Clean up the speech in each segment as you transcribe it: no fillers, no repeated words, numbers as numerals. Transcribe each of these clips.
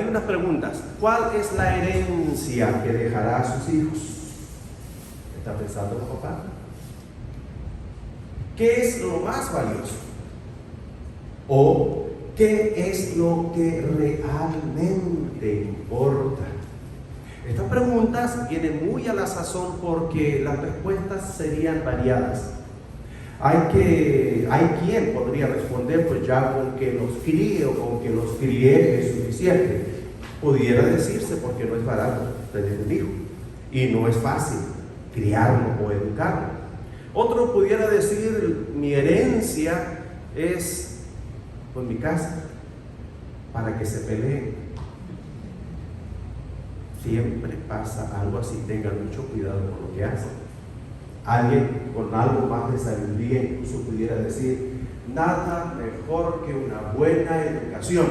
unas preguntas. ¿Cuál es la herencia que dejará a sus hijos? ¿Está pensando el papá? ¿Qué es lo más valioso? ¿O qué es lo que realmente importa? Estas preguntas vienen muy a la sazón porque las respuestas serían variadas. Hay quien podría responder, pues ya con que los críe o con que los crié es suficiente. Pudiera decirse porque no es barato tener un hijo y no es fácil criarlo o educarlo. Otro pudiera decir, mi herencia es pues mi casa, para que se peleen. Siempre pasa algo así, tengan mucho cuidado con lo que hacen. Alguien con algo más de sabiduría incluso pudiera decir, nada mejor que una buena educación.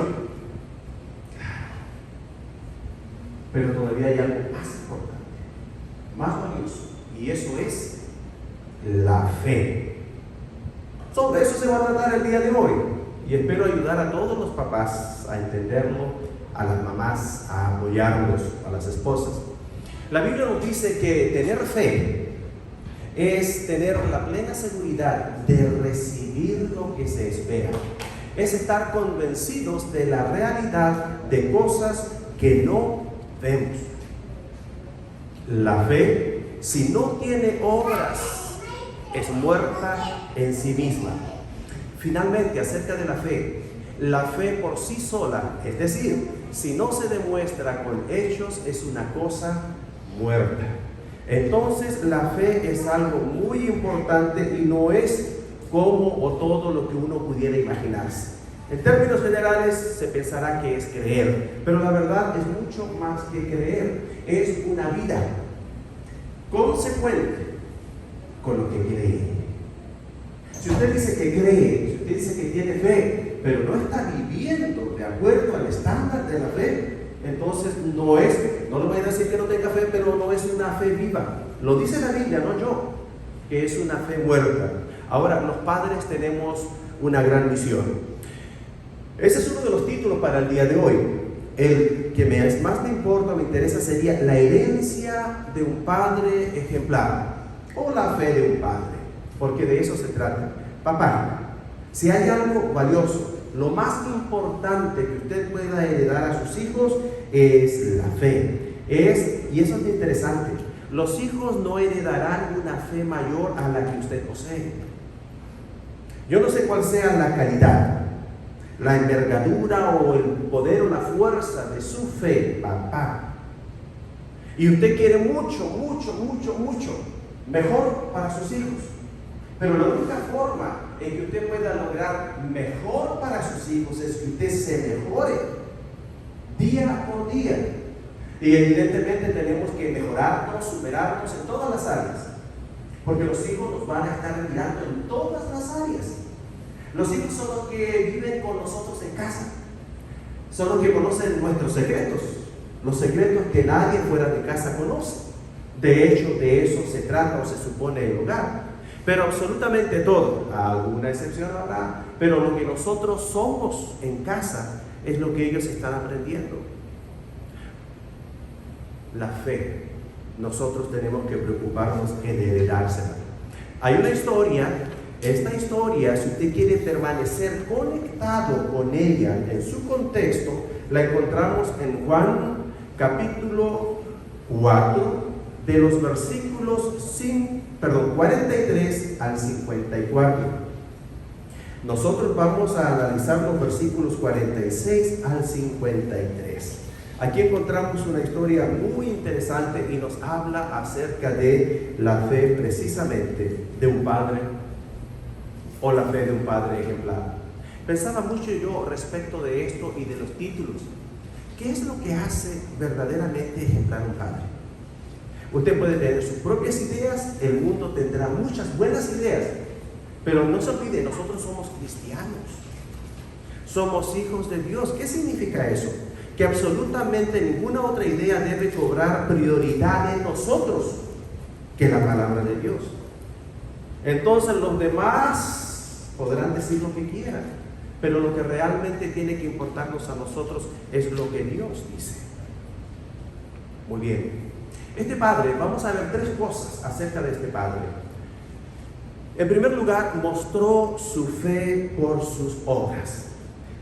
Pero todavía hay algo más importante, más valioso, y eso es la fe. Sobre eso se va a tratar el día de hoy, y espero ayudar a todos los papás a entenderlo, a las mamás a apoyarlos, a las esposas. La Biblia nos dice que tener fe es tener la plena seguridad de recibir lo que se espera. Es estar convencidos de la realidad de cosas que no vemos. La fe, si no tiene obras, es muerta en sí misma. Finalmente, acerca de la fe por sí sola, es decir, si no se demuestra con hechos, es una cosa muerta. Entonces la fe es algo muy importante y no es como o todo lo que uno pudiera imaginarse. En términos generales se pensará que es creer, pero la verdad es mucho más que creer, es una vida consecuente con lo que cree. Si usted dice que cree, si usted dice que tiene fe, pero no está viviendo de acuerdo al estándar de la fe, entonces no es fe. No le voy a decir que no tenga fe, pero no es una fe viva. Lo dice la Biblia, no yo, que es una fe muerta. Ahora, los padres tenemos una gran misión. Ese es uno de los títulos para el día de hoy. El que más me importa, me interesa, sería la herencia de un padre ejemplar, o la fe de un padre, porque de eso se trata. Papá, si hay algo valioso, lo más importante que usted pueda heredar a sus hijos es la fe. Y eso es interesante, los hijos no heredarán una fe mayor a la que usted posee. Yo no sé cuál sea la calidad, la envergadura o el poder o la fuerza de su fe, papá. Y usted quiere mucho mejor para sus hijos. Pero la única forma en que usted pueda lograr mejor para sus hijos es que usted se mejore día por día. Y evidentemente tenemos que mejorarnos, superarnos en todas las áreas. Porque los hijos nos van a estar mirando en todas las áreas. Los hijos son los que viven con nosotros en casa. Son los que conocen nuestros secretos. Los secretos que nadie fuera de casa conoce. De hecho, de eso se trata o se supone el hogar. Pero absolutamente todo, alguna excepción habrá, pero lo que nosotros somos en casa es lo que ellos están aprendiendo. La fe, nosotros tenemos que preocuparnos en heredársela. Hay una historia, esta historia, si usted quiere permanecer conectado con ella en su contexto, la encontramos en Juan capítulo 4, de los versículos 43 al 54. Nosotros vamos a analizar los versículos 46 al 53. Aquí encontramos una historia muy interesante y nos habla acerca de la fe precisamente de un padre, o la fe de un padre ejemplar. Pensaba mucho yo respecto de esto y de los títulos. ¿Qué es lo que hace verdaderamente ejemplar un padre? Usted puede tener sus propias ideas, el mundo tendrá muchas buenas ideas, pero no se olvide, nosotros somos cristianos, somos hijos de Dios. ¿Qué significa eso? Que absolutamente ninguna otra idea debe cobrar prioridad en nosotros que la palabra de Dios. Entonces los demás podrán decir lo que quieran, Pero lo que realmente tiene que importarnos a nosotros es lo que Dios dice. Muy bien. Este padre, vamos a ver 3 cosas acerca de este padre. En primer lugar, mostró su fe por sus obras.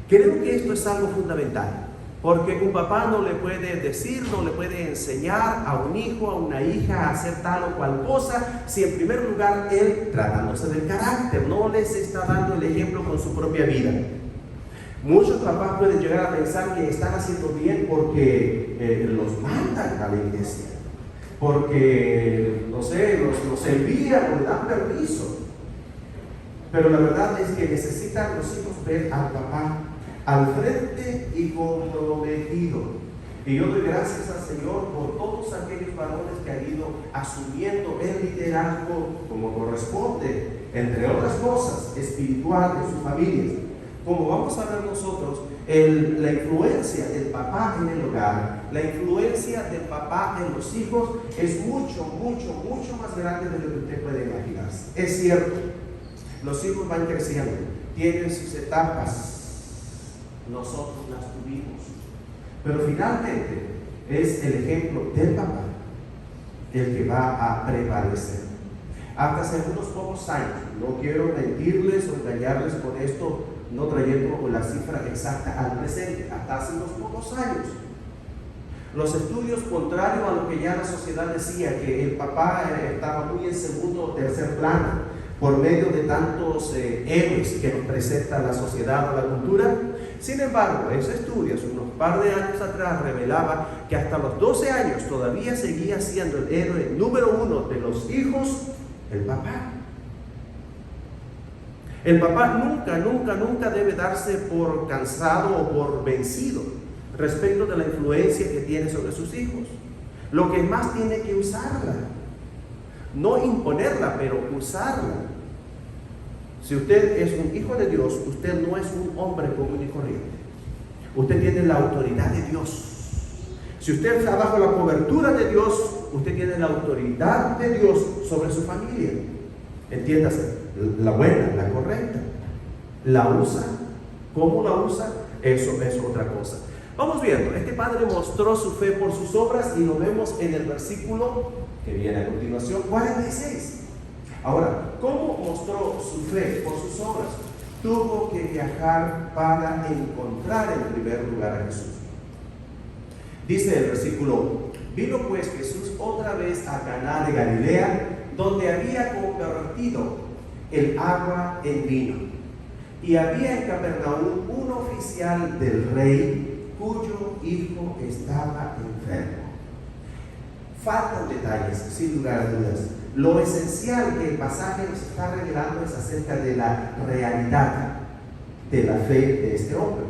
Creo que esto es algo fundamental, porque un papá no le puede decir, no le puede enseñar a un hijo, a una hija a hacer tal o cual cosa, si en primer lugar él, tratándose del carácter, no les está dando el ejemplo con su propia vida. Muchos papás pueden llegar a pensar que están haciendo bien porque los mandan a la iglesia, porque, no sé, los envían o le dan permiso. Pero la verdad es que necesitan los hijos ver al papá al frente y comprometido. Y yo doy gracias al Señor por todos aquellos varones que han ido asumiendo el liderazgo como corresponde, entre otras cosas, espiritual de sus familias. Como vamos a ver nosotros, la influencia del papá en el hogar, la influencia del papá en los hijos es mucho, mucho, mucho más grande de lo que usted puede imaginarse. Es cierto, los hijos van creciendo, tienen sus etapas, nosotros las tuvimos, pero finalmente es el ejemplo del papá el que va a prevalecer. Hasta hace unos pocos años, no quiero mentirles o engañarles con esto, no trayendo la cifra exacta al presente, hasta hace unos pocos años, los estudios contrarios a lo que ya la sociedad decía, que el papá estaba muy en segundo o tercer plano, por medio de tantos héroes que nos presenta la sociedad o la cultura. Sin embargo, esos estudios, unos par de años atrás, revelaba que hasta los 12 años todavía seguía siendo el héroe número 1 de los hijos, el papá. El papá nunca debe darse por cansado o por vencido respecto de la influencia que tiene sobre sus hijos. Lo que más tiene que usarla, no imponerla, pero usarla. Si usted es un hijo de Dios, usted no es un hombre común y corriente. Usted tiene la autoridad de Dios. Si usted está bajo la cobertura de Dios, usted tiene la autoridad de Dios sobre su familia. Entiéndase, la buena, la correcta. La usa. ¿Cómo la usa? Eso es otra cosa. Vamos viendo, este padre mostró su fe por sus obras y lo vemos en el versículo que viene a continuación, 46. Ahora, ¿cómo mostró su fe por sus obras? Tuvo que viajar para encontrar en primer lugar a Jesús. Dice el versículo: vino pues Jesús otra vez a Caná de Galilea, donde había convertido el agua en vino. Y había en Capernaum un oficial del rey cuyo hijo estaba enfermo. Faltan detalles, sin lugar a dudas. Lo esencial que el pasaje nos está revelando es acerca de la realidad de la fe de este hombre.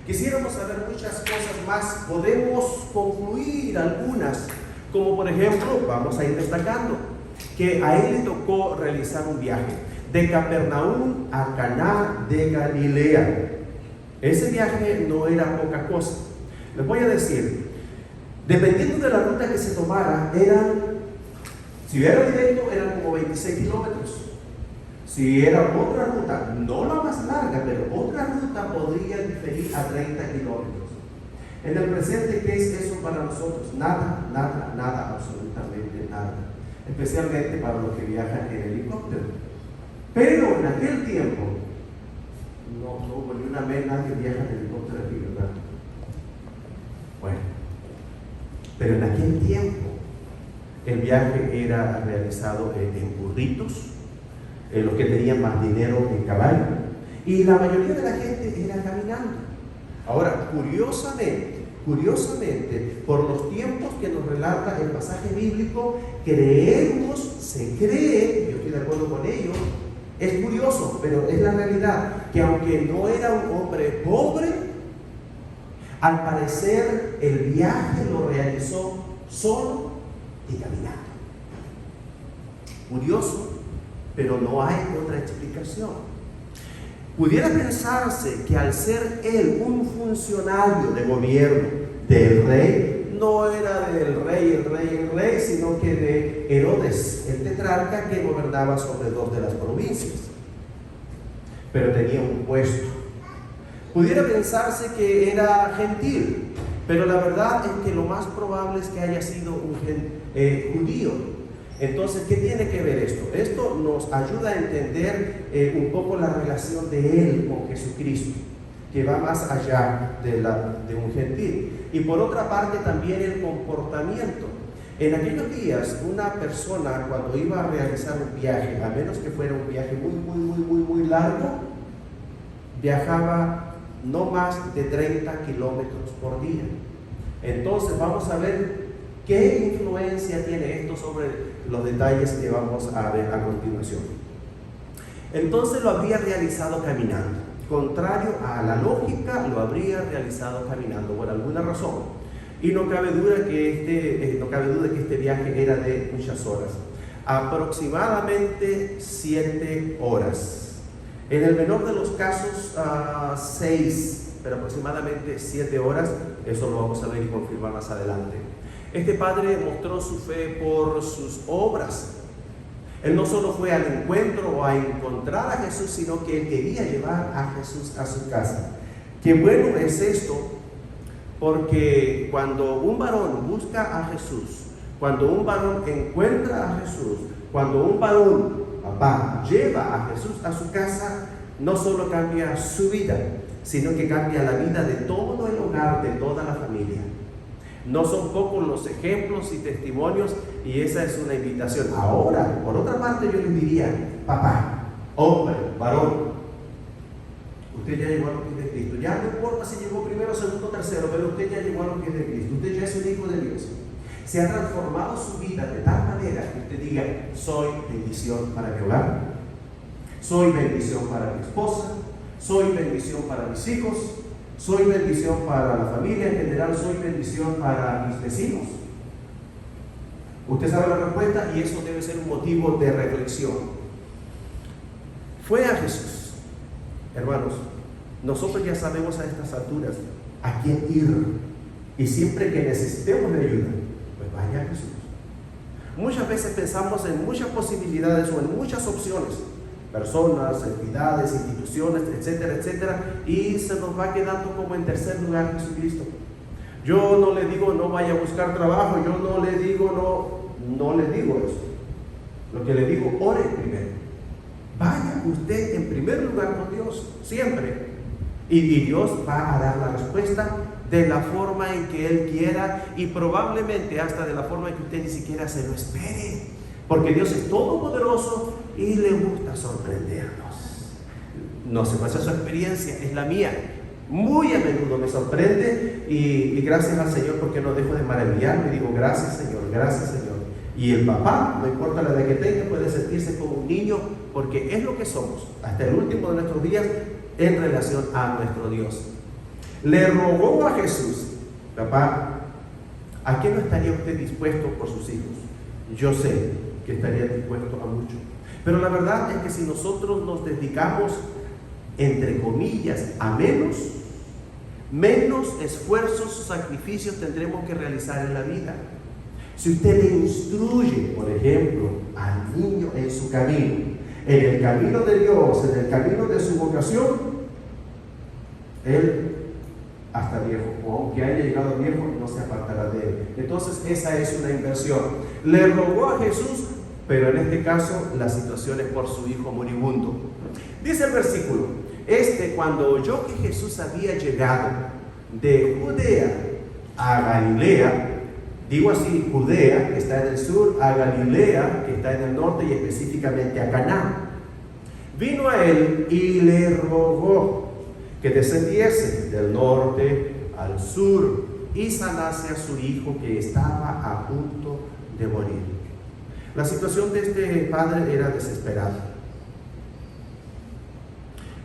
Quisiéramos saber muchas cosas más, podemos concluir algunas, como por ejemplo, vamos a ir destacando, que a él le tocó realizar un viaje de Capernaum a Caná de Galilea. Ese viaje no era poca cosa. Les voy a decir, dependiendo de la ruta que se tomara, si era directo, eran como 26 kilómetros. Si era otra ruta, no la más larga, pero otra ruta podría diferir a 30 kilómetros. En el presente, ¿qué es eso para nosotros? Nada, absolutamente nada. Especialmente para los que viajan en helicóptero. Pero en aquel tiempo, no hubo ni una vez nadie viaja en helicóptero aquí, ¿verdad? Bueno, pero en aquel tiempo el viaje era realizado en burritos, los que tenían más dinero en caballo, y la mayoría de la gente era caminando. Ahora, curiosamente, por los tiempos que nos relata el pasaje bíblico, se cree, yo estoy de acuerdo con ello, es curioso, pero es la realidad, que aunque no era un hombre pobre, al parecer el viaje lo realizó solo y caminando. Curioso, pero no hay otra explicación. Pudiera pensarse que al ser él un funcionario de gobierno del rey, no era del rey, el rey, sino que de Herodes, el tetrarca, que gobernaba sobre 2 de las provincias. Pero tenía un puesto, Pudiera pensarse que era gentil, pero la verdad es que lo más probable es que haya sido un judío. Entonces, ¿qué tiene que ver esto? Esto nos ayuda a entender un poco la relación de él con Jesucristo, que va más allá de un gentil. Y por otra parte también el comportamiento. En aquellos días, una persona cuando iba a realizar un viaje, a menos que fuera un viaje muy largo, viajaba no más de 30 kilómetros por día. Entonces vamos a ver qué influencia tiene esto sobre los detalles que vamos a ver a continuación. Entonces lo habría realizado caminando. Contrario a la lógica, lo habría realizado caminando por alguna razón. Y no cabe duda que este viaje era de muchas horas. Aproximadamente 7 horas. En el menor de los casos, 6, pero aproximadamente 7 horas. Eso lo vamos a ver y confirmar más adelante. Este padre mostró su fe por sus obras. Él no solo fue al encuentro o a encontrar a Jesús, sino que él quería llevar a Jesús a su casa. Qué bueno es esto, porque cuando un varón busca a Jesús, cuando un varón encuentra a Jesús, cuando un varón, papá, lleva a Jesús a su casa, no solo cambia su vida, sino que cambia la vida de todo el hogar, de toda la familia. No son pocos los ejemplos y testimonios, y esa es una invitación. Ahora, por otra parte, yo les diría, papá, hombre, varón, usted ya llegó a los pies de Cristo. Ya no importa si llegó primero, segundo, tercero, pero usted ya llegó a los pies de Cristo. Usted ya es un hijo de Dios. Se ha transformado su vida de tal manera que usted diga, soy bendición para mi hogar, soy bendición para mi esposa, soy bendición para mis hijos, soy bendición para la familia en general, soy bendición para mis vecinos. Usted sabe la respuesta y eso debe ser un motivo de reflexión. Fue a Jesús. Hermanos, nosotros ya sabemos a estas alturas a quién ir. Y siempre que necesitemos de ayuda, pues vaya a Jesús. Muchas veces pensamos en muchas posibilidades o en muchas opciones. Personas, entidades, instituciones, etcétera, etcétera, y se nos va quedando como en tercer lugar Jesucristo. Yo no le digo no vaya a buscar trabajo, yo no le digo no le digo eso. Lo que le digo, ore primero. Vaya usted en primer lugar con Dios, siempre. Y Dios va a dar la respuesta de la forma en que Él quiera y probablemente hasta de la forma en que usted ni siquiera se lo espere. Porque Dios es todopoderoso y le gusta sorprendernos. No sé cuál es su experiencia, es la mía. Muy a menudo me sorprende y gracias al Señor porque no dejo de maravillarme. Digo, gracias Señor, gracias Señor. Y el papá, no importa la edad que tenga, puede sentirse como un niño porque es lo que somos, hasta el último de nuestros días, en relación a nuestro Dios. Le rogó a Jesús, papá, ¿a qué no estaría usted dispuesto por sus hijos? Yo sé que estaría dispuesto a mucho. Pero la verdad es que si nosotros nos dedicamos, entre comillas, a menos esfuerzos o sacrificios tendremos que realizar en la vida. Si usted le instruye, por ejemplo, al niño en su camino, en el camino de Dios, en el camino de su vocación, él hasta viejo, o aunque haya llegado viejo, no se apartará de él. Entonces esa es una inversión. Le rogó a Jesús, pero en este caso la situación es por su hijo moribundo. Dice el versículo, cuando oyó que Jesús había llegado de Judea a Galilea, digo así, Judea, que está en el sur, a Galilea, que está en el norte, y específicamente a Caná, vino a él y le rogó que descendiese del norte al sur y sanase a su hijo que estaba a punto de morir. La situación de este padre era desesperada.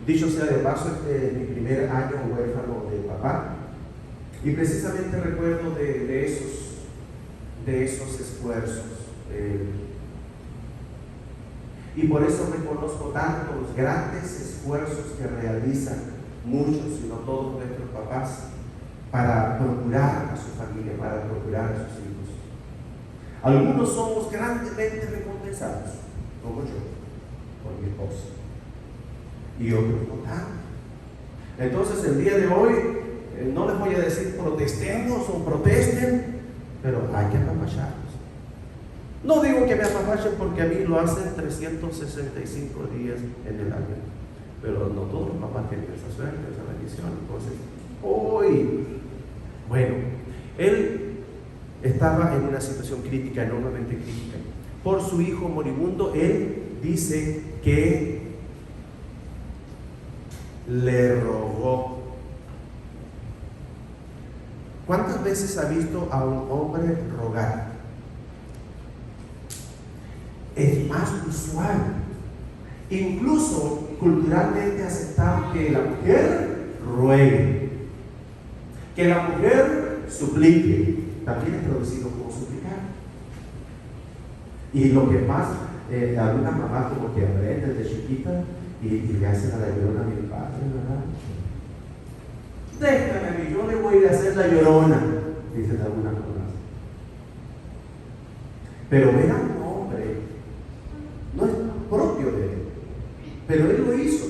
Dicho sea de paso, este es mi primer año huérfano de papá, y precisamente recuerdo de esos esfuerzos. Y por eso reconozco tanto los grandes esfuerzos que realizan muchos, si no todos nuestros papás, para procurar a su familia, para procurar a sus hijos. Algunos somos grandemente recompensados, como yo, por mi esposa, y otros no tanto. Entonces el día de hoy, no les voy a decir protestemos o protesten, pero hay que apapacharlos. No digo que me apapachen porque a mí lo hacen 365 días en el año, pero no todos los papás tienen esa suerte, esa bendición. Entonces, hoy, bueno, él estaba en una situación crítica, enormemente crítica. Por su hijo moribundo, él dice que le rogó. ¿Cuántas veces ha visto a un hombre rogar? Es más usual, incluso culturalmente aceptado, que la mujer ruegue, que la mujer suplique. También es traducido como suplicar. Y lo que más, algunas mamás como que aprenden desde chiquita y le hacen a la llorona a mi padre, ¿verdad? Déjame a mí, yo le voy a ir a hacer la llorona, dicen algunas mamás. Pero ver a un hombre no es propio de él, pero él lo hizo.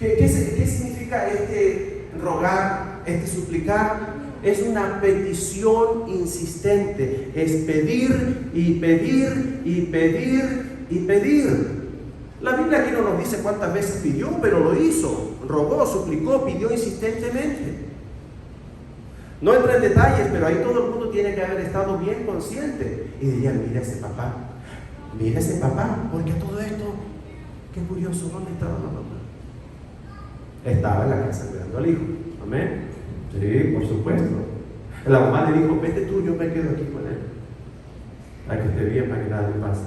¿Qué significa este rogar, este suplicar? Es una petición insistente, es pedir y pedir y pedir y pedir. La Biblia aquí no nos dice cuántas veces pidió, pero lo hizo, rogó, suplicó, pidió insistentemente. No entra en detalles, pero ahí todo el mundo tiene que haber estado bien consciente. Y dirían, mira ese papá, porque todo esto, qué curioso, ¿dónde estaba la mamá? Estaba en la casa cuidando al hijo, amén. Sí, por supuesto. La mamá le dijo, vete tú, yo me quedo aquí con él, para que esté bien, para que nada le pase.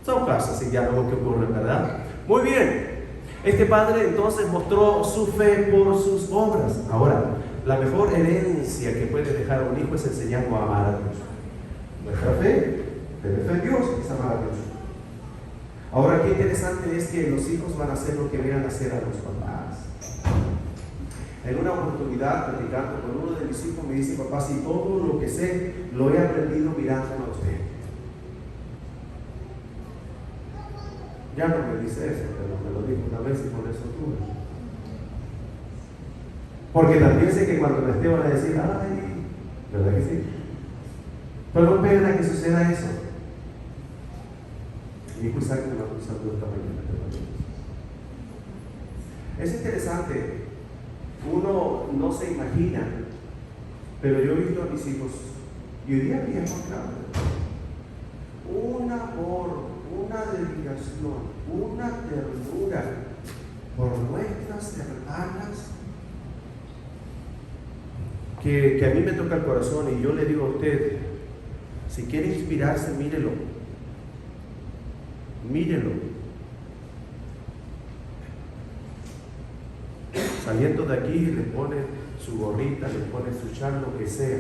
Son casos y diálogos que ocurren, ¿verdad? Muy bien. Este padre entonces mostró su fe por sus obras. Ahora, la mejor herencia que puede dejar a un hijo es enseñarlo a amar a Dios. Nuestra fe en Dios es amar a Dios. Ahora, qué interesante es que los hijos van a hacer lo que vean hacer a los papás. En una oportunidad, platicando con uno de mis hijos, me dice, papá, si todo lo que sé lo he aprendido mirándolo a usted. Ya no me dice eso, pero me lo dijo una vez y por eso tuve. Porque también sé que cuando me esté van a decir, ay, ¿verdad que sí? Pero no esperen a que suceda eso. Mi hijo Isaac me va a cruzar de esta mañana. Es interesante, uno no se imagina, pero yo he visto a mis hijos, y hoy día me encontrado un amor, una dedicación, una ternura por nuestras hermanas, que a mí me toca el corazón. Y yo le digo a usted, si quiere inspirarse, mírelo. Saliendo de aquí le pone su gorrita, le pone su chal, lo que sea,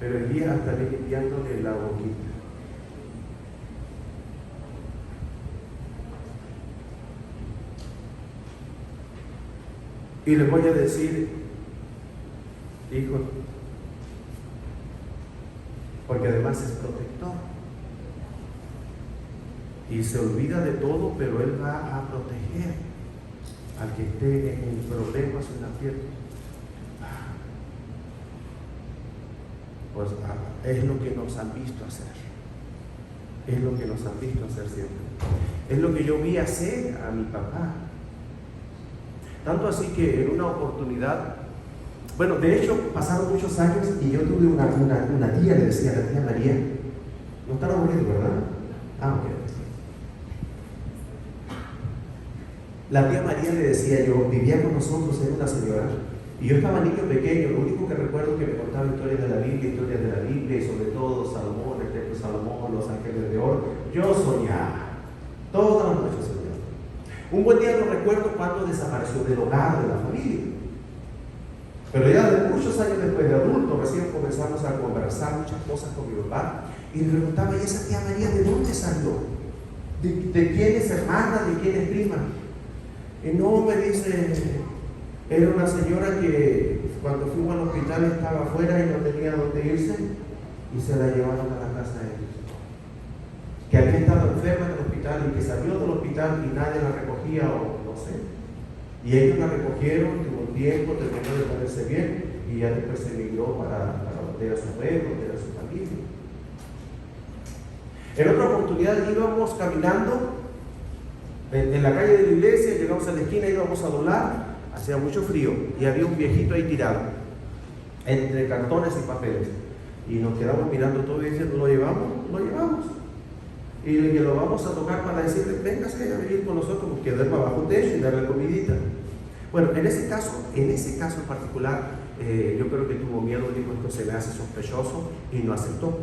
pero el día hasta limpiándole la boquita. Y les voy a decir, hijo, porque además es protector y se olvida de todo, pero él va a proteger al que esté en problemas en la tierra. Pues es lo que nos han visto hacer. Es lo que nos han visto hacer siempre. Es lo que yo vi hacer a mi papá. Tanto así que en una oportunidad, bueno, de hecho pasaron muchos años y yo tuve una tía, le decía, la tía María. No están aburridos, ¿verdad? Ok. La tía María, le decía yo, vivía con nosotros, era una señora, y yo estaba niño pequeño. Lo único que recuerdo es que me contaba historias de la Biblia, y sobre todo Salomón, el templo de Salomón, los ángeles de oro. Yo soñaba, todas las noches soñaba. Un buen día no recuerdo cuándo desapareció del hogar de la familia, pero ya de muchos años después de adulto, recién comenzamos a conversar muchas cosas con mi papá, y me preguntaba, ¿y esa tía María de dónde salió? ¿De quién es hermana? ¿De quién es prima? Y no, me dice, era una señora que cuando fuimos al hospital estaba afuera y no tenía dónde irse y se la llevaron a la casa de ellos. Que había estado enferma en el hospital y que salió del hospital y nadie la recogía o no no sé. Y ellos la recogieron, tuvo un tiempo, terminó de ponerse bien, y ya después se emigró para donde era su pueblo, donde era su familia. En otra oportunidad íbamos caminando en la calle de la iglesia, llegamos a la esquina, íbamos a doblar, hacía mucho frío, y había un viejito ahí tirado, entre cartones y papeles. Y nos quedamos mirando todo y diciendo, ¿lo llevamos? Lo llevamos. Y lo vamos a tocar para decirle, véngase a venir con nosotros, porque duerma bajo un techo y darle comidita. Bueno, en ese caso en particular, yo creo que tuvo miedo, dijo, esto se me hace sospechoso, y no aceptó.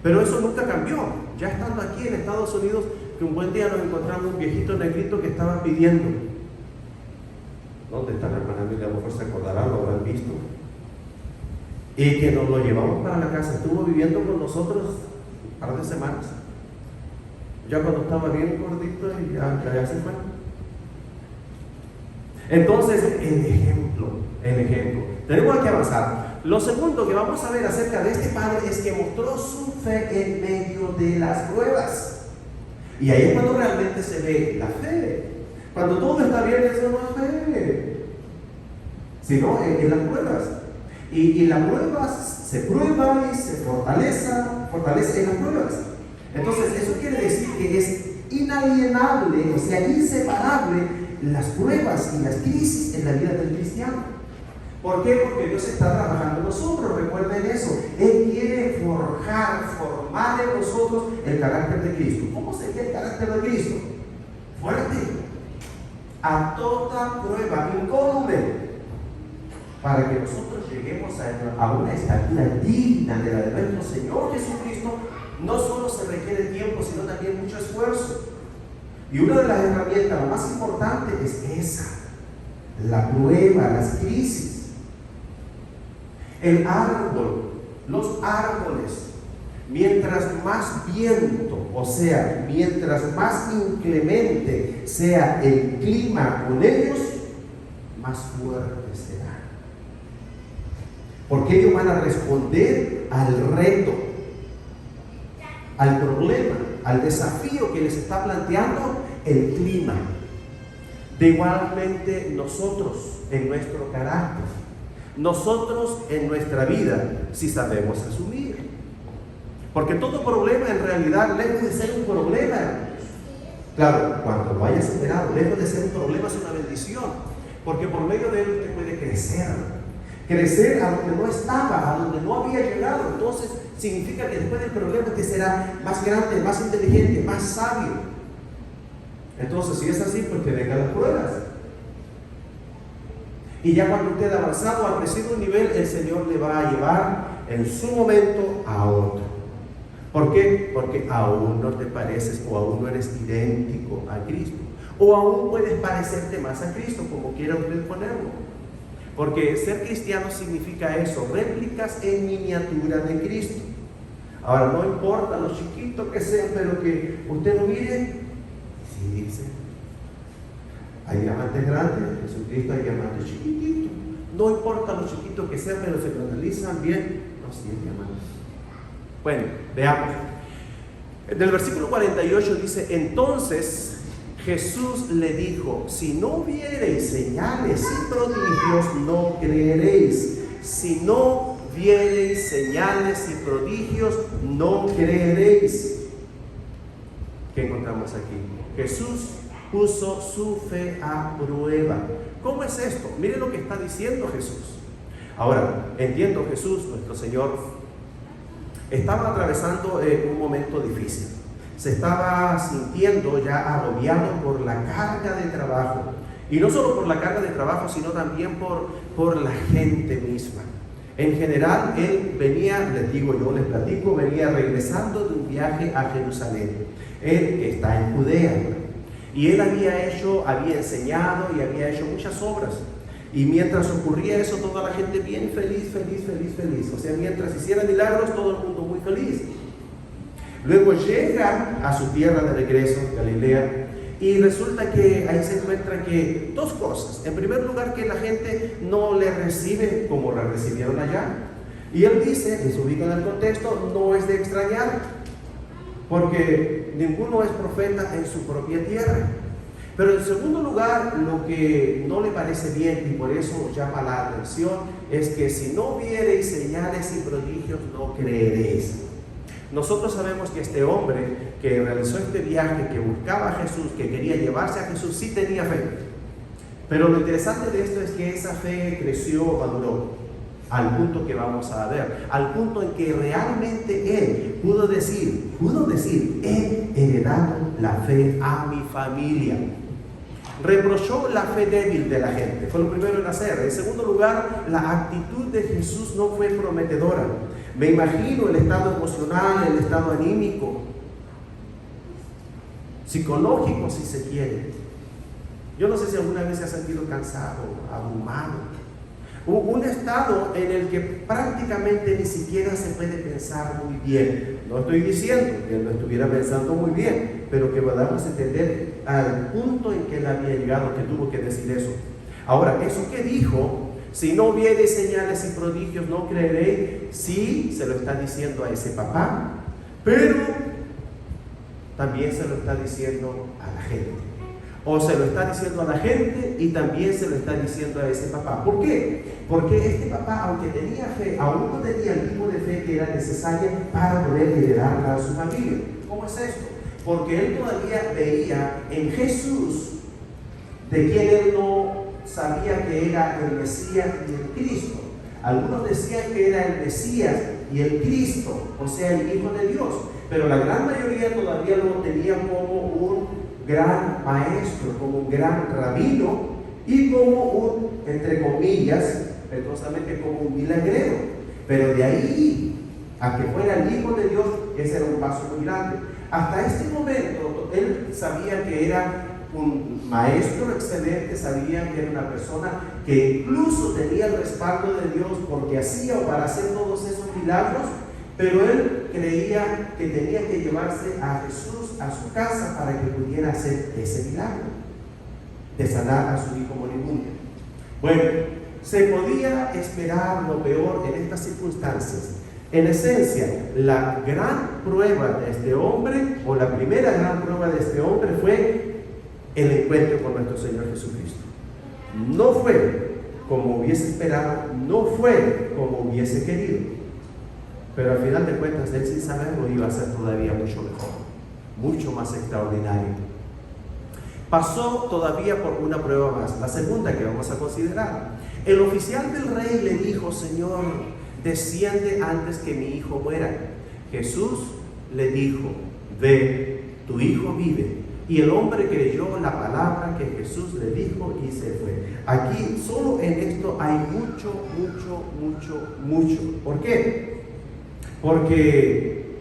Pero eso nunca cambió. Ya estando aquí en Estados Unidos, que un buen día nos encontramos un viejito negrito que estaba pidiendo. ¿Dónde está la hermana Emilia? A lo mejor se acordarán, lo habrán visto. Y que nos lo llevamos para la casa. Estuvo viviendo con nosotros un par de semanas. Ya cuando estaba bien gordito, y ya se fue. Entonces, el ejemplo. Tenemos que avanzar. Lo segundo que vamos a ver acerca de este padre es que mostró su fe en medio de las pruebas. Y ahí es cuando realmente se ve la fe. Cuando todo está bien, eso no es fe, sino en las pruebas. Y las pruebas se prueba y se fortalece en las pruebas. Entonces, eso quiere decir que es inalienable, o sea, inseparable, las pruebas y las crisis en la vida del cristiano. ¿Por qué? Porque Dios está trabajando en nosotros, recuerden eso. Él quiere formar en nosotros el carácter de Cristo. ¿Cómo sería el carácter de Cristo? Fuerte, a toda prueba, incólume, para que nosotros lleguemos a una estatura digna de la de nuestro Señor Jesucristo. No solo se requiere tiempo, sino también mucho esfuerzo. Y una de las herramientas, la más importante, es esa: la prueba, las crisis. El árbol, los árboles, mientras más viento, o sea, mientras más inclemente sea el clima con ellos, más fuertes serán. Porque ellos van a responder al reto, al problema, al desafío que les está planteando el clima. De igualmente nosotros en nuestro carácter, nosotros en nuestra vida, si sabemos asumir. Porque todo problema en realidad, lejos de ser un problema, claro, cuando lo hayas superado, lejos de ser un problema, es una bendición. Porque por medio de él usted puede crecer a donde no estaba, a donde no había llegado. Entonces significa que después del problema usted será más grande, más inteligente, más sabio. Entonces, si es así, pues que vengan las pruebas. Y ya cuando usted ha avanzado, ha crecido un nivel, el Señor le va a llevar en su momento a otro. ¿Por qué? Porque aún no te pareces, o aún no eres idéntico a Cristo, o aún puedes parecerte más a Cristo, como quiera usted ponerlo. Porque ser cristiano significa eso, réplicas en miniatura de Cristo. Ahora, no importa lo chiquito que sea, pero que usted lo mire, sí dice. Hay diamantes grandes, Jesucristo hay diamantes chiquititos. No importa lo chiquito que sea, pero se lo analizan bien, los 100 diamantes. Bueno, veamos. Del versículo 48 dice: entonces Jesús le dijo, si no viereis señales y prodigios, no creeréis. Si no viereis señales y prodigios, no creeréis. ¿Qué encontramos aquí? Jesús puso su fe a prueba. ¿Cómo es esto? Mire lo que está diciendo Jesús. Ahora, entiendo, Jesús, nuestro Señor, estaba atravesando un momento difícil. Se estaba sintiendo ya agobiado por la carga de trabajo. Y no solo por la carga de trabajo, sino también por la gente misma. En general, él venía, les platico, venía regresando de un viaje a Jerusalén. Él que está en Judea. Y él había enseñado y había hecho muchas obras. Y mientras ocurría eso, toda la gente bien feliz. O sea, mientras hiciera milagros, todo el mundo muy feliz. Luego llega a su tierra de regreso, Galilea, y resulta que ahí se encuentra que dos cosas. En primer lugar, que la gente no le recibe como la recibieron allá. Y él dice, y se ubica en el contexto, no es de extrañar, porque ninguno es profeta en su propia tierra. Pero en segundo lugar, lo que no le parece bien y por eso llama la atención es que si no viereis señales y prodigios, no creeréis. Nosotros sabemos que este hombre que realizó este viaje, que buscaba a Jesús, que quería llevarse a Jesús, sí tenía fe. Pero lo interesante de esto es que esa fe creció, maduró, al punto que vamos a ver, al punto en que realmente él pudo decir, he heredado la fe a mi familia. Reprochó la fe débil de la gente, fue lo primero en hacer. En segundo lugar, la actitud de Jesús no fue prometedora. Me imagino el estado emocional, el estado anímico, psicológico si se quiere. Yo no sé si alguna vez se ha sentido cansado, abrumado. Un estado en el que prácticamente ni siquiera se puede pensar muy bien. No estoy diciendo que él no estuviera pensando muy bien, pero que podamos entender al punto en que él había llegado, que tuvo que decir eso. Ahora, eso que dijo, si no viere señales y prodigios, no creeréis, sí se lo está diciendo a ese papá, pero también se lo está diciendo a la gente. O se lo está diciendo a la gente y también se lo está diciendo a ese papá. ¿Por qué? Porque este papá, aunque tenía fe, aún no tenía el tipo de fe que era necesaria para poder liderarla a su familia. ¿Cómo es esto? Porque él todavía veía en Jesús, de quien él no sabía que era el Mesías y el Cristo. Algunos decían que era el Mesías y el Cristo, o sea, el Hijo de Dios. Pero la gran mayoría todavía lo tenía como un gran maestro, como un gran rabino y como un, entre comillas, perdosamente como un milagrero. Pero de ahí a que fuera el Hijo de Dios, ese era un paso muy grande. Hasta este momento, él sabía que era un maestro excelente, sabía que era una persona que incluso tenía el respaldo de Dios porque hacía o para hacer todos esos milagros, pero él creía que tenía que llevarse a Jesús a su casa para que pudiera hacer ese milagro de sanar a su hijo moribundo. Bueno, se podía esperar lo peor en estas circunstancias. En esencia, la gran prueba de este hombre, o la primera gran prueba de este hombre, fue el encuentro con nuestro Señor Jesucristo. No fue como hubiese esperado, no fue como hubiese querido. Pero al final de cuentas, él sin saberlo iba a ser todavía mucho mejor, mucho más extraordinario. Pasó todavía por una prueba más, la segunda que vamos a considerar. El oficial del rey le dijo: Señor, desciende antes que mi hijo muera. Jesús le dijo: ve, tu hijo vive. Y el hombre creyó la palabra que Jesús le dijo y se fue. Aquí, solo en esto hay mucho. ¿Por qué? Porque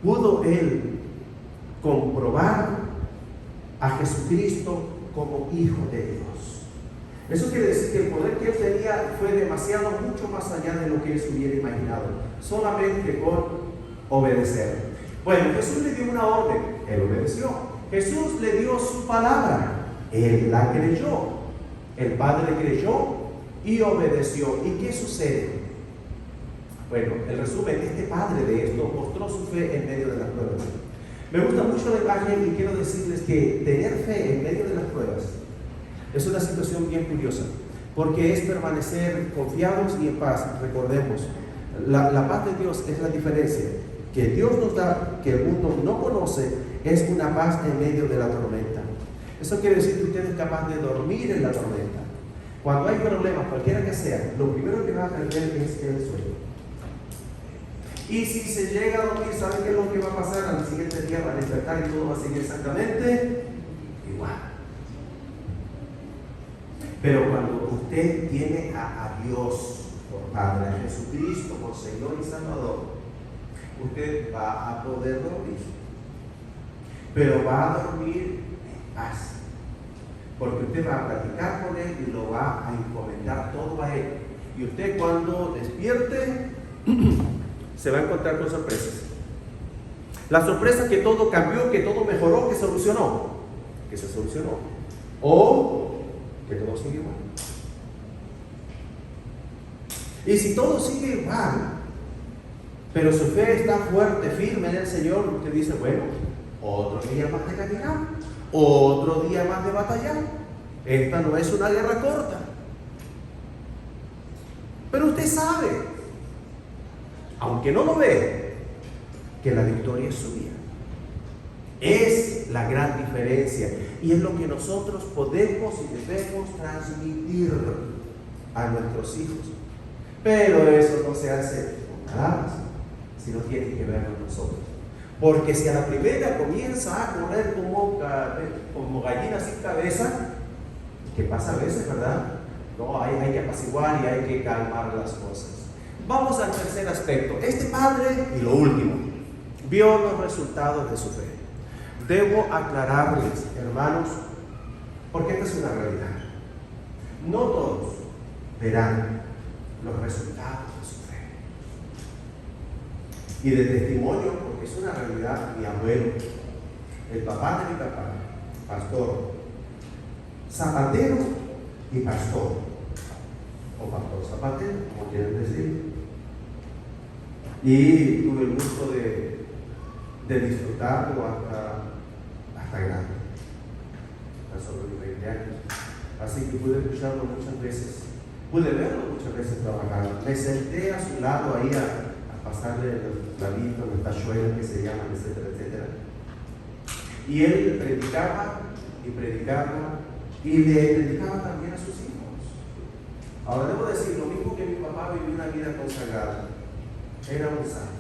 pudo él comprobar a Jesucristo como Hijo de Dios. Eso quiere decir que el poder que él tenía fue demasiado, mucho más allá de lo que él se hubiera imaginado, solamente con obedecer. Bueno, Jesús le dio una orden, él obedeció. Jesús le dio su palabra, él la creyó. El Padre creyó y obedeció. ¿Y qué sucede? Bueno, el resumen, este padre de esto mostró su fe en medio de las pruebas. Me gusta mucho la imagen y quiero decirles que tener fe en medio de las pruebas es una situación bien curiosa, porque es permanecer confiados y en paz. Recordemos, la paz de Dios es la diferencia que Dios nos da, que el mundo no conoce, es una paz en medio de la tormenta. Eso quiere decir que usted es capaz de dormir en la tormenta. Cuando hay problemas, cualquiera que sea, lo primero que va a perder es el sueño. Y si se llega a dormir, ¿saben qué es lo que va a pasar? Al siguiente día va a despertar y todo va a seguir exactamente igual. Pero cuando usted tiene a Dios por Padre, a Jesucristo por Señor y Salvador, usted va a poder dormir. Pero va a dormir en paz. Porque usted va a platicar con Él y lo va a encomendar todo a Él. Y usted cuando despierte se va a encontrar con sorpresas. La sorpresa que todo cambió, que todo mejoró, que solucionó. Que se solucionó. O que todo sigue igual. Y si todo sigue igual, pero su fe está fuerte, firme en el Señor, usted dice, bueno, otro día más de caminar, otro día más de batallar. Esta no es una guerra corta. Pero usted sabe, aunque no lo ve, que la victoria es suya. Es la gran diferencia y es lo que nosotros podemos y debemos transmitir a nuestros hijos. Pero eso no se hace con palabras, sino tiene que verlo nosotros. Porque si a la primera comienza a correr como gallina sin cabeza, que pasa a veces, ¿verdad? No, hay que apaciguar y hay que calmar las cosas. Vamos al tercer aspecto. Este padre, y lo último, vio los resultados de su fe. Debo aclararles, hermanos, porque esta es una realidad. No todos verán los resultados de su fe. Y de testimonio, porque es una realidad, mi abuelo, el papá de mi papá, pastor, zapatero y pastor, o pastor zapatero, como quieren decir. Y tuve el gusto de disfrutarlo hasta grande, hasta sobre los 20 años. Así que pude escucharlo muchas veces, pude verlo muchas veces trabajar. Me senté a su lado ahí a pasarle los clavitos, los tachuelos que se llaman, etcétera, etcétera. Y él predicaba y predicaba y le predicaba también a sus hijos. Ahora debo decir, lo mismo que mi papá vivió una vida consagrada, era un santo.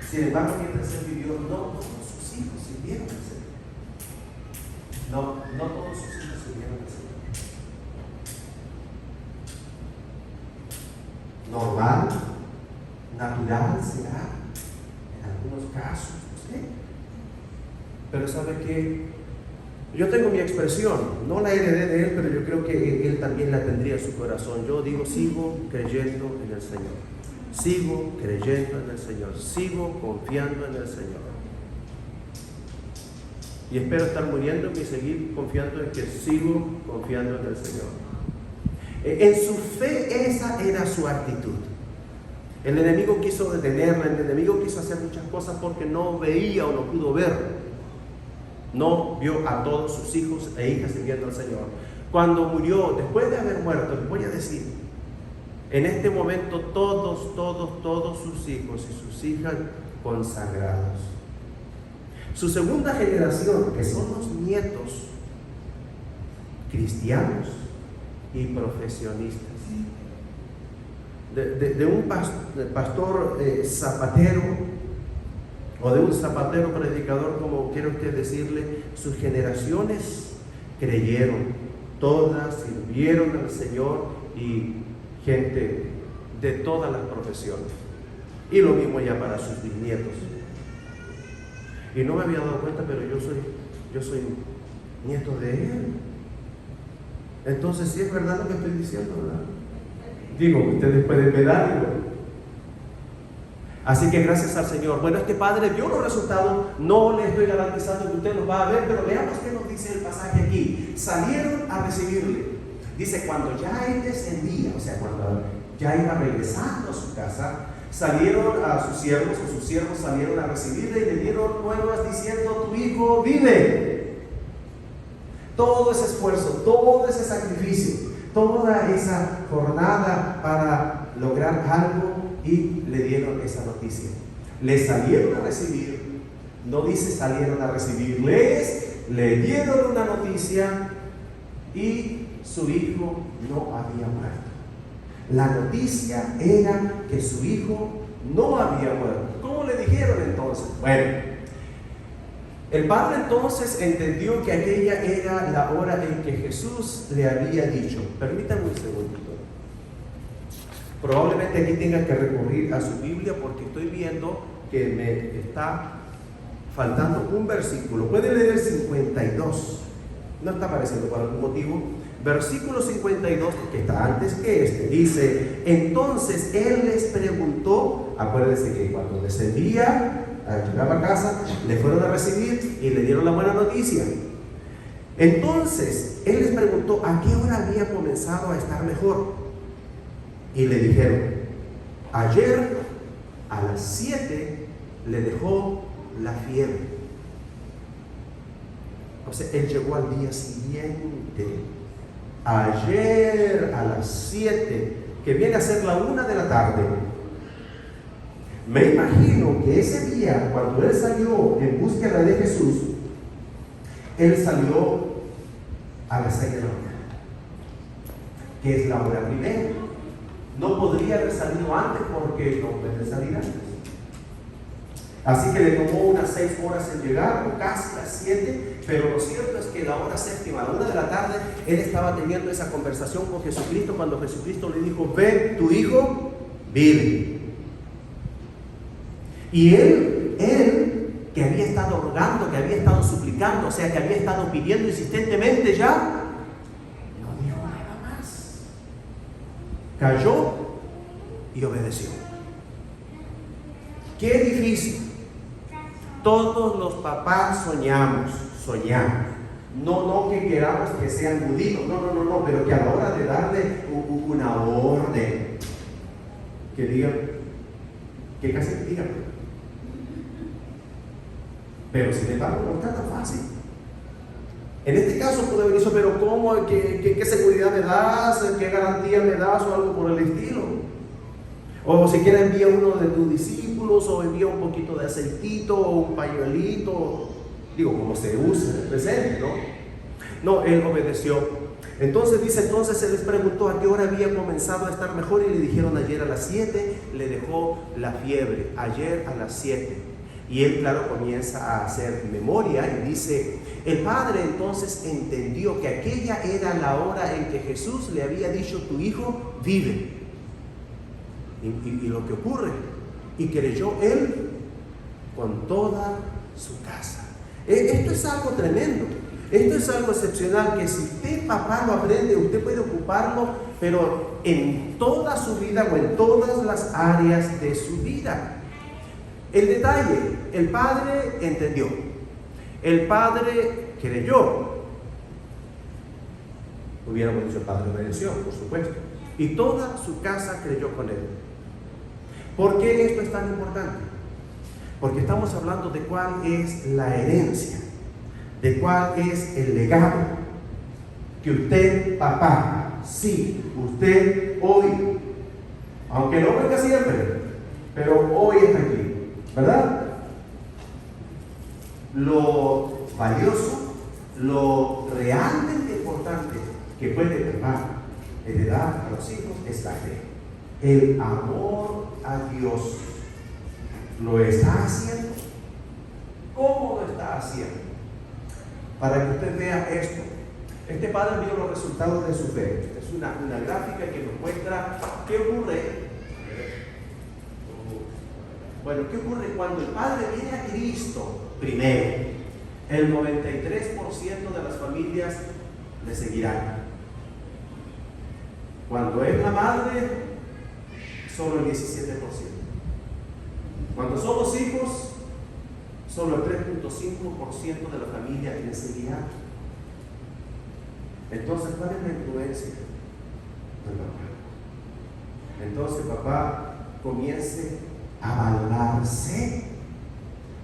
Sin embargo, mientras él vivió, no todos sus hijos sirvieron al Señor. No todos sus hijos sirvieron al Señor. Normal, natural será, en algunos casos, no sé. Pero ¿sabe qué? Yo tengo mi expresión, no la heredé de él, pero yo creo que él también la tendría en su corazón. Yo digo, sigo creyendo en el Señor. Sigo creyendo en el Señor, sigo confiando en el Señor. Y espero estar muriéndome y seguir confiando en que sigo confiando en el Señor. En su fe esa era su actitud. El enemigo quiso detenerla, el enemigo quiso hacer muchas cosas porque no veía o no pudo ver. No vio a todos sus hijos e hijas sirviendo al Señor. Cuando murió, después de haber muerto, les voy a decir, en este momento todos sus hijos y sus hijas consagrados. Su segunda generación, que son los nietos, cristianos y profesionistas. De un pastor zapatero o de un zapatero predicador, como quiere usted decirle, sus generaciones creyeron, todas sirvieron al Señor y gente de todas las profesiones. Y lo mismo ya para sus bisnietos. Y no me había dado cuenta, pero yo soy nieto de él. Entonces sí es verdad lo que estoy diciendo, ¿verdad? Digo, ustedes pueden verlo. Así que gracias al Señor. Bueno, este padre vio los resultados. No le estoy garantizando que usted los va a ver, pero veamos qué nos dice el pasaje aquí. Salieron a recibirle. Dice, cuando ya él descendía, o sea, cuando ya iba regresando a su casa, salieron a sus siervos, o sus siervos salieron a recibirle y le dieron nuevas diciendo, tu hijo vive. Todo ese esfuerzo, todo ese sacrificio, toda esa jornada para lograr algo, y le dieron esa noticia. Le salieron a recibir, no dice salieron a recibirles, le dieron una noticia y su hijo no había muerto. La noticia era que su hijo no había muerto. ¿Cómo le dijeron entonces? Bueno, el padre entonces entendió que aquella era la hora en que Jesús le había dicho. Permítanme un segundito. Probablemente aquí tenga que recurrir a su Biblia porque estoy viendo que me está faltando un versículo. Puede leer el 52. No está apareciendo por algún motivo. Versículo 52, que está antes que este, dice, entonces él les preguntó, acuérdense que cuando descendía, llegaba a casa, le fueron a recibir y le dieron la buena noticia. Entonces él les preguntó a qué hora había comenzado a estar mejor. Y le dijeron, ayer a las 7 le dejó la fiebre. O sea, él llegó al día siguiente. Ayer a las 7, que viene a ser la 1 de la tarde. Me imagino que ese día, cuando él salió en búsqueda de Jesús, él salió a las 6 de la mañana, que es la hora primera. No podría haber salido antes porque no puede salir antes. Así que le tomó unas 6 horas en llegar, o casi las 7, pero lo cierto es que la hora séptima, a la 1 de la tarde, él estaba teniendo esa conversación con Jesucristo cuando Jesucristo le dijo: ven, tu hijo vive. Y él que había estado rogando, que había estado suplicando, o sea, que había estado pidiendo insistentemente, ya no dijo nada más. Cayó y obedeció. Qué difícil. Todos los papás soñamos. No que queramos que sean judíos, no, pero que a la hora de darle una orden, que digan, que casi digan. Pero sin embargo no está tan fácil. En este caso puede haber dicho: pero ¿cómo? ¿Qué seguridad me das? ¿Qué garantía me das? O algo por el estilo. O siquiera envía uno de tus discípulos, o envía un poquito de aceitito, o un pañuelito, digo, como se usa en el presente, ¿no? No, él obedeció. Entonces él les preguntó a qué hora había comenzado a estar mejor, y le dijeron: ayer a las 7 le dejó la fiebre, ayer a las 7. Y él, claro, comienza a hacer memoria y dice: el padre entonces entendió que aquella era la hora en que Jesús le había dicho: tu hijo vive. Y lo que ocurre, y creyó él con toda su casa. Esto es algo tremendo, esto es algo excepcional, que si usted, papá, lo aprende, usted puede ocuparlo, pero en toda su vida, o en todas las áreas de su vida. El detalle: el padre entendió, el padre creyó. Hubiéramos dicho: el padre obedeció, por supuesto, y toda su casa creyó con él. ¿Por qué esto es tan importante? Porque estamos hablando de cuál es la herencia, de cuál es el legado que usted, papá, sí, usted hoy, aunque no venga siempre, pero hoy está aquí, ¿verdad? Lo valioso, lo realmente importante que puede heredar a los hijos es la fe, el amor a Dios. ¿Lo está haciendo? ¿Cómo lo está haciendo? Para que usted vea esto. Este padre vio los resultados de su fe. Es una gráfica que nos muestra qué ocurre. Bueno, ¿qué ocurre cuando el padre viene a Cristo primero? El 93% de las familias le seguirán. Cuando es la madre, solo el 17%. Cuando son los hijos, solo el 3.5% de la familia le seguirá. Entonces, ¿cuál es la influencia del papá? Entonces, papá comience a valorarse,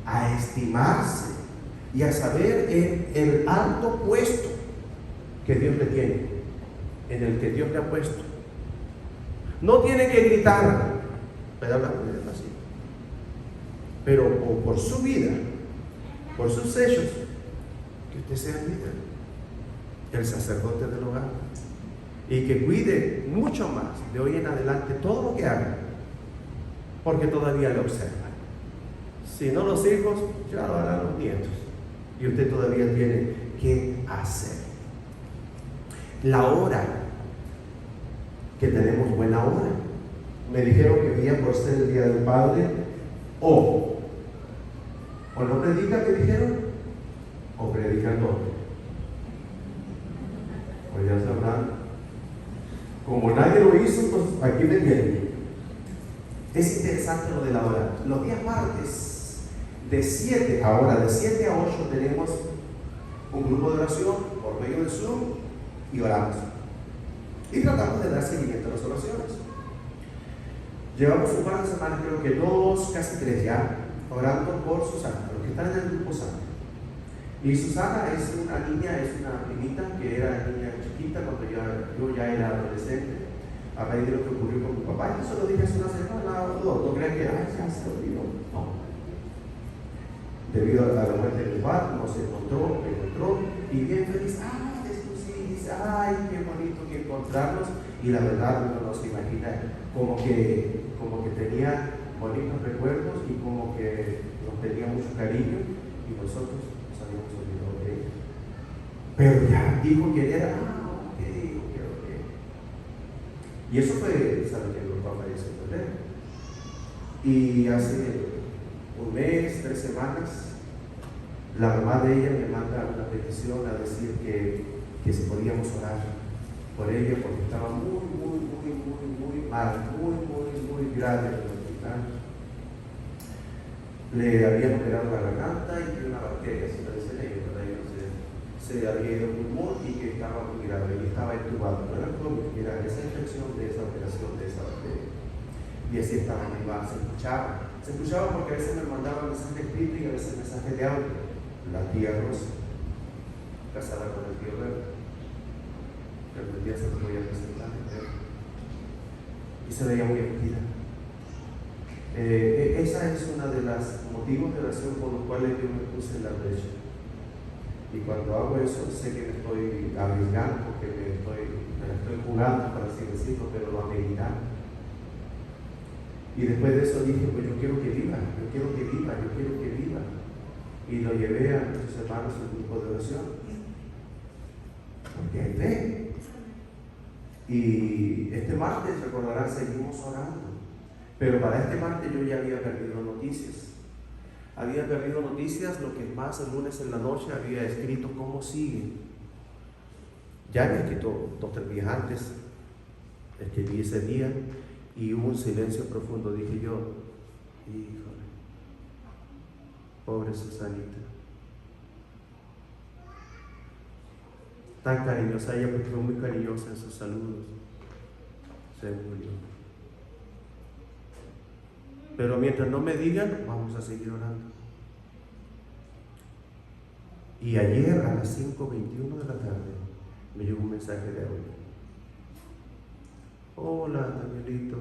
a estimarse y a saber el alto puesto que Dios le tiene, en el que Dios le ha puesto. No tiene que gritar, pero hablar con él así. Pero por su vida, por sus hechos, que usted sea el líder, el sacerdote del hogar, y que cuide mucho más de hoy en adelante todo lo que haga, porque todavía le observan. Si no los hijos, ya lo harán los nietos, y usted todavía tiene que hacer. La hora, que tenemos buena hora. Me dijeron que día por ser el Día del Padre, o no predican, me dijeron, o predican todo. Pues ya sabrán. Como nadie lo hizo, pues aquí me vienen. Es interesante lo de la hora. Los días martes, de 7 a 8 tenemos un grupo de oración por medio de Zoom y oramos. Y tratamos de dar seguimiento a las oraciones. Llevamos un par de semanas, creo que 2, casi 3 ya, orando por Susana, los que están en el grupo santo. Y Susana es una niña, es una primita que era niña chiquita cuando yo ya era adolescente, a raíz de lo que ocurrió con mi papá. Yo se lo dije hace una semana o dos, no crean que ya se olvidó. No. Debido a la muerte de mi papá, me encontró y bien feliz. ¡Ay, esto sí! Dice, ¡ay, qué bonito que encontrarnos! Y la verdad uno no se imagina como que tenía bonitos recuerdos y como que nos tenía mucho cariño y nosotros nos habíamos olvidado de ella. Pero ya dijo que era, ok. Y eso fue, ¿saben que mi papá falleció en febrero? Y hace un mes, 3 semanas, la mamá de ella me manda una petición a decir que si podíamos orar por ella porque estaba muy mal, muy grave en el hospital. Le habían operado la garganta y que una bacteria, así lo dicen ellos, para ellos se había ido el pulmón y que estaba muy grave y estaba entubado. No era COVID, era esa infección de esa operación de esa bacteria. Y así estaba en el bar, se escuchaba porque a veces me mandaban mensajes escritos y a veces mensajes de audio. La tía Rosa, casada con el tío Verde, que algún día se lo voy a presentar, y se veía muy activa. Esa es una de los motivos de oración por los cuales yo me puse en la brecha. Y cuando hago eso, sé que me estoy arriesgando, que me la estoy jugando, para así decirlo, pero lo ameritando. Y después de eso dije, pues yo quiero que viva. Y lo llevé a nuestros hermanos en un grupo de oración. Porque hay fe. Y este martes, recordarán, seguimos orando. Pero para este martes yo ya había perdido noticias. Lo que más el lunes en la noche había escrito cómo sigue. Ya me quitó 2-3 días antes, escribí ese día y hubo un silencio profundo. Dije yo, híjole, pobre Susanita. Tan cariñosa ella, porque fue muy cariñosa en sus saludos. Se murió. Pero mientras no me digan, vamos a seguir orando. Y ayer a las 5:21 de la tarde me llegó un mensaje de audio. Hola, Danielito.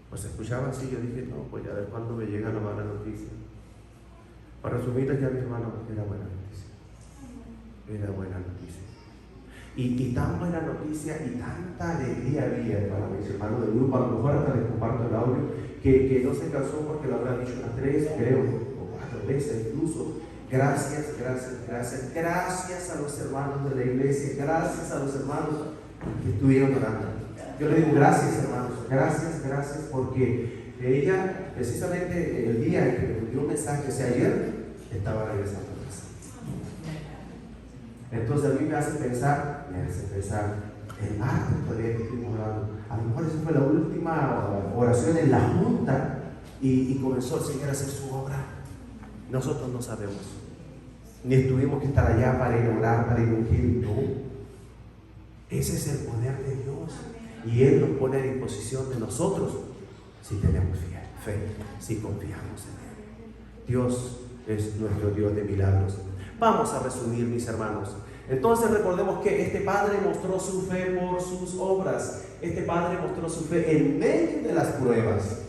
Pues escuchaba así, yo dije, no, pues a ver cuándo me llega la mala noticia. Para resumirles, ya mi hermano, era buena noticia. Era buena noticia. Y tan buena noticia y tanta alegría había para mis hermanos del grupo, a lo mejor hasta les comparto el audio, que no se cansó porque lo habrá dicho unas 3, creo, o 4 veces incluso. Gracias a los hermanos de la iglesia, gracias a los hermanos que estuvieron orando. Yo le digo gracias, hermanos, gracias, porque ella, precisamente el día en que me dio un mensaje, o sea, ayer, estaba regresando a casa. Entonces a mí me hace pensar, el martes todavía que estuvimos orando, a lo mejor esa fue la última oración en la junta y comenzó el Señor a hacer su obra. Nosotros no sabemos, ni tuvimos que estar allá para ir a orar, para ir a ungir, no. Ese es el poder de Dios y Él nos pone a disposición de nosotros si tenemos fe, si confiamos en Él. Dios es nuestro Dios de milagros. Vamos a resumir, mis hermanos. Entonces recordemos que este Padre mostró su fe por sus obras. Este Padre mostró su fe en medio de las pruebas.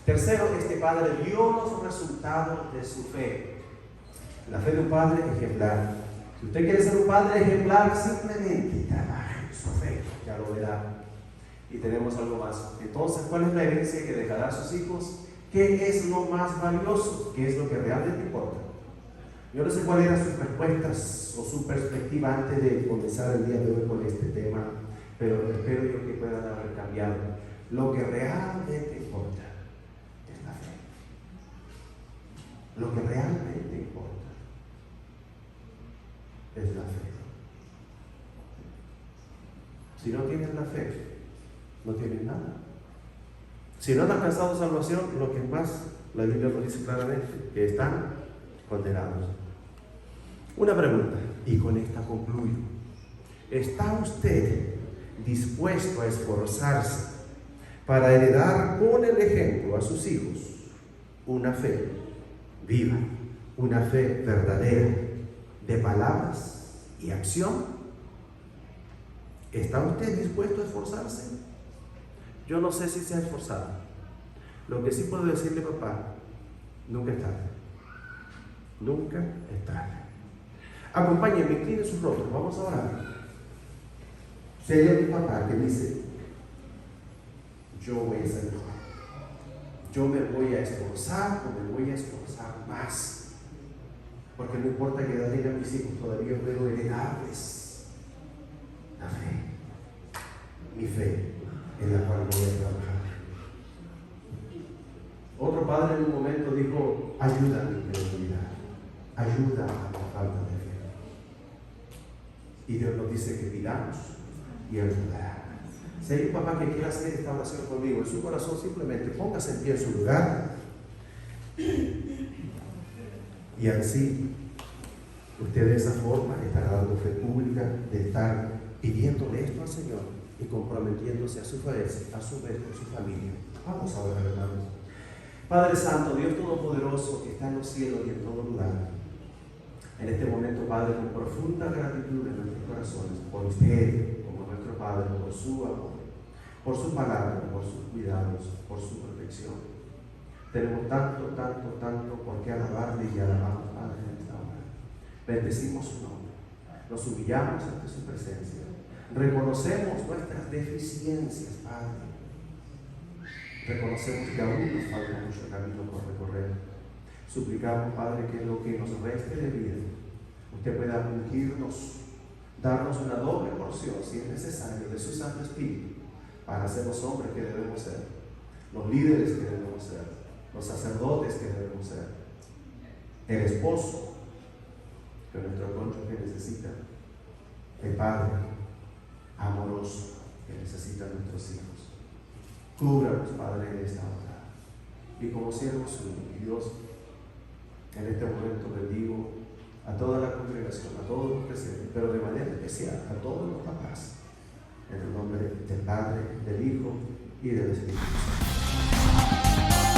Tercero, este Padre dio los resultados de su fe. La fe de un Padre ejemplar. Si usted quiere ser un Padre ejemplar, simplemente trabaje en su fe, ya lo verá. Y tenemos algo más. Entonces, ¿cuál es la herencia que dejará a sus hijos? ¿Qué es lo más valioso? ¿Qué es lo que realmente importa? Yo no sé cuáles eran sus respuestas o su perspectiva antes de comenzar el día de hoy con este tema, pero espero yo que puedan haber cambiado. Lo que realmente importa es la fe. Lo que realmente importa es la fe. Si no tienes la fe, no tienes nada. Si no han alcanzado salvación, lo que más la Biblia lo dice claramente, que están condenados. Una pregunta, y con esta concluyo. ¿Está usted dispuesto a esforzarse para heredar con el ejemplo a sus hijos una fe viva, una fe verdadera, de palabras y acción. ¿Está usted dispuesto a esforzarse? Yo no sé si se ha esforzado. Lo que sí puedo decirle, papá, nunca es tarde. Nunca es tarde. Acompáñenme, incline sus rostros, vamos a orar. Si hay un papá que dice, yo voy a ser mejor, yo me voy a esforzar o me voy a esforzar más, porque no importa qué edad tengan mis hijos, todavía puedo heredarles la fe, mi fe en la cual voy a trabajar. Otro padre en un momento dijo, ayuda a mi incredulidad, ayuda a la falta de fe. Y Dios nos dice que pidamos y Él nos dará. Si hay un papá que quiera hacer esta oración conmigo en su corazón, simplemente póngase en pie en su lugar. Y así, usted de esa forma estará dando fe pública de estar pidiéndole esto al Señor y comprometiéndose a su vez con su familia. Vamos a orar, hermanos. Padre Santo, Dios Todopoderoso que está en los cielos y en todo lugar, en este momento, Padre, con profunda gratitud en nuestros corazones por usted, como nuestro Padre, por su amor, por su palabra, por sus cuidados, por su protección. Tenemos tanto por qué alabarle y alabamos, Padre, en esta hora. Bendecimos su nombre, nos humillamos ante su presencia, reconocemos nuestras deficiencias, Padre. Reconocemos que aún nos falta mucho camino por recorrer. Suplicamos, Padre, que en lo que nos reste de vida, usted pueda ungirnos, darnos una doble porción, si es necesario, de su Santo Espíritu, para ser los hombres que debemos ser, los líderes que debemos ser, los sacerdotes que debemos ser, el esposo que nuestro cónyuge necesita, el Padre amoroso que necesitan nuestros hijos. Cúbranos, Padre, en esta hora. Y como siervos suyos, Dios, en este momento bendigo a toda la congregación, a todos los presentes, pero de manera especial a todos los papás, en el nombre del Padre, del Hijo y del Espíritu Santo.